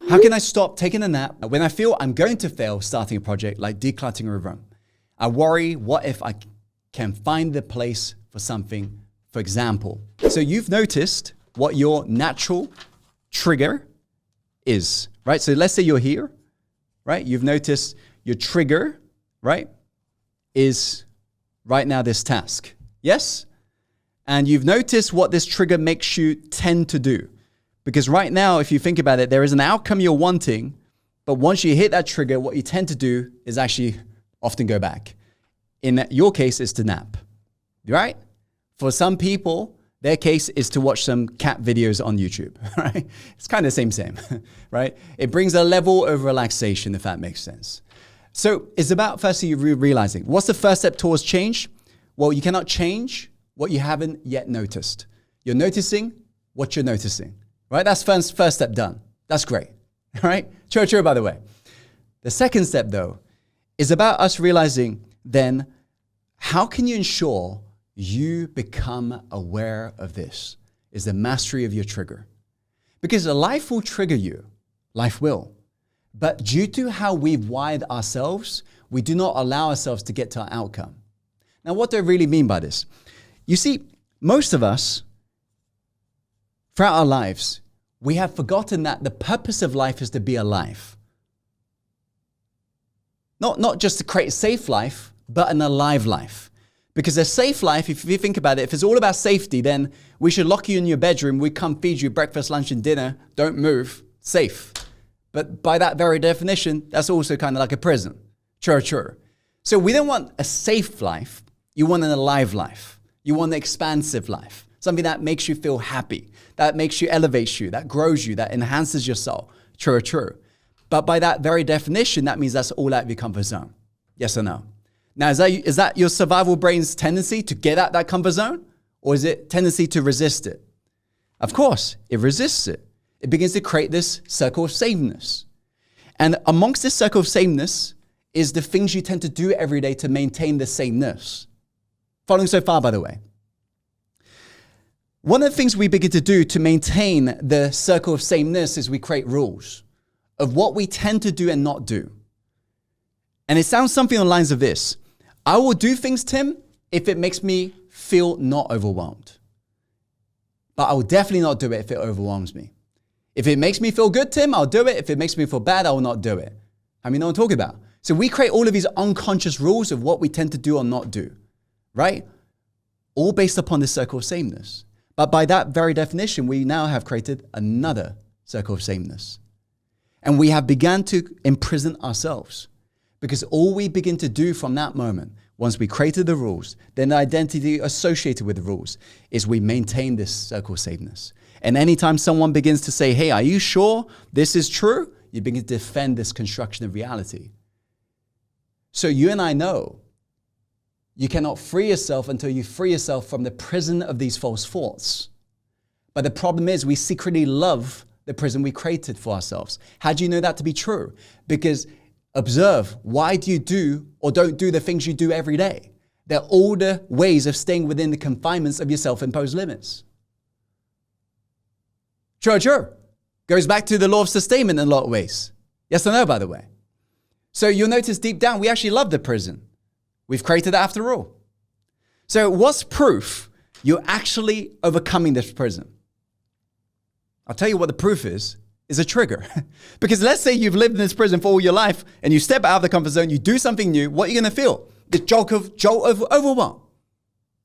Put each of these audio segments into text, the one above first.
How can I stop taking a nap when I feel I'm going to fail starting a project like decluttering a room? I worry, what if I can find the place for something, for example. So you've noticed what your natural trigger is, right? So let's say you're here, right? You've noticed your trigger, right, is right now this task. Yes? And you've noticed what this trigger makes you tend to do. Because right now, if you think about it, there is an outcome you're wanting, but once you hit that trigger, what you tend to do is actually often go back. In your case, it's to nap, right? For some people, their case is to watch some cat videos on YouTube, right? It's kind of the same, right? It brings a level of relaxation, if that makes sense. So it's about firstly realizing, what's the first step towards change? Well, you cannot change what you haven't yet noticed. You're noticing what you're noticing, right? That's first step done. That's great, all right? True, by the way. The second step, though, is about us realizing then, how can you ensure you become aware of this? Is the mastery of your trigger. Because life will trigger you. Life will. But due to how we've wired ourselves, we do not allow ourselves to get to our outcome. Now, what do I really mean by this? You see, most of us, throughout our lives, we have forgotten that the purpose of life is to be alive. Not just to create a safe life, but an alive life. Because a safe life, if you think about it, if it's all about safety, then we should lock you in your bedroom, we come feed you breakfast, lunch, and dinner, don't move, safe. But by that very definition, that's also kind of like a prison. True. So we don't want a safe life, you want an alive life. You want an expansive life, something that makes you feel happy, that makes you, elevates you, that grows you, that enhances your soul. True. But by that very definition, that means that's all out of your comfort zone. Yes or no? Now, is that your survival brain's tendency to get out that comfort zone? Or is it tendency to resist it? Of course, it resists it. It begins to create this circle of sameness. And amongst this circle of sameness is the things you tend to do every day to maintain the sameness. Following so far, by the way. One of the things we begin to do to maintain the circle of sameness is we create rules of what we tend to do and not do. And it sounds something on the lines of this. I will do things, Tim, if it makes me feel not overwhelmed. But I will definitely not do it if it overwhelms me. If it makes me feel good, Tim, I'll do it. If it makes me feel bad, I will not do it. I mean, know what I'm talking about. So we create all of these unconscious rules of what we tend to do or not do, right? All based upon this circle of sameness. But by that very definition, we now have created another circle of sameness. And we have begun to imprison ourselves. Because all we begin to do from that moment, once we created the rules, then the identity associated with the rules, is we maintain this circle of sameness. And anytime someone begins to say, hey, are you sure this is true? You begin to defend this construction of reality. So you and I know you cannot free yourself until you free yourself from the prison of these false thoughts. But the problem is we secretly love the prison we created for ourselves. How do you know that to be true? Because observe, why do you do or don't do the things you do every day? They're all the ways of staying within the confinements of your self-imposed limits. True. Goes back to the law of sustainment in a lot of ways. Yes or no, by the way? So you'll notice deep down, we actually love the prison. We've created it after all. So what's proof you're actually overcoming this prison? I'll tell you what the proof is a trigger. Because let's say you've lived in this prison for all your life and you step out of the comfort zone, you do something new, what are you going to feel? The jolt of overwhelm.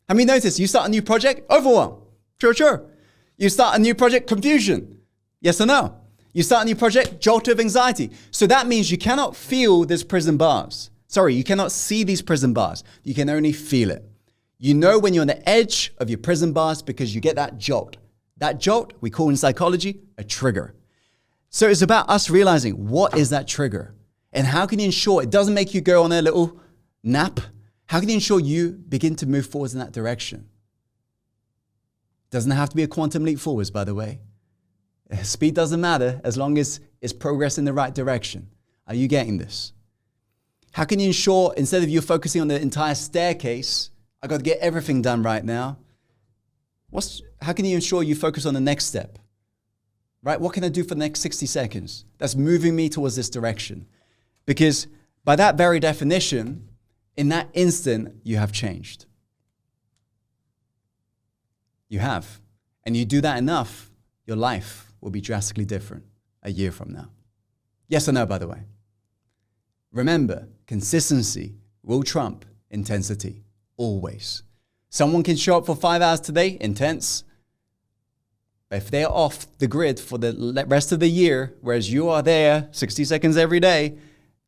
Have you noticed you start a new project? Overwhelm. True. You start a new project, confusion. Yes or no? You start a new project, jolt of anxiety. So that means you cannot feel these prison bars. Sorry, you cannot see these prison bars. You can only feel it. You know when you're on the edge of your prison bars because you get that jolt. That jolt, we call in psychology, a trigger. So it's about us realizing what is that trigger and how can you ensure it doesn't make you go on a little nap? How can you ensure you begin to move forwards in that direction? Doesn't have to be a quantum leap forwards, by the way. Speed doesn't matter as long as it's progress in the right direction. Are you getting this? How can you ensure instead of you focusing on the entire staircase, I got to get everything done right now? How can you ensure you focus on the next step? right? What can I do for the next 60 seconds that's moving me towards this direction? Because by that very definition, in that instant, you have changed. You have. And you do that enough, your life will be drastically different a year from now. Yes or no, by the way? Remember, consistency will trump intensity, always. Someone can show up for 5 hours today, intense. But if they're off the grid for the rest of the year, whereas you are there 60 seconds every day,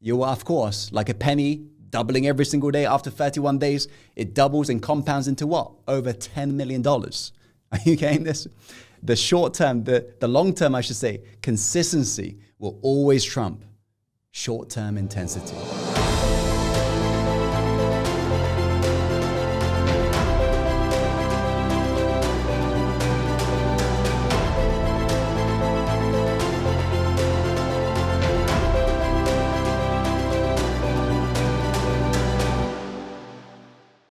you are, of course, like a penny, doubling every single day. After 31 days, it doubles and compounds into what? Over $10 million. Are you getting this? The short term, the long term, I should say, consistency will always trump short term intensity.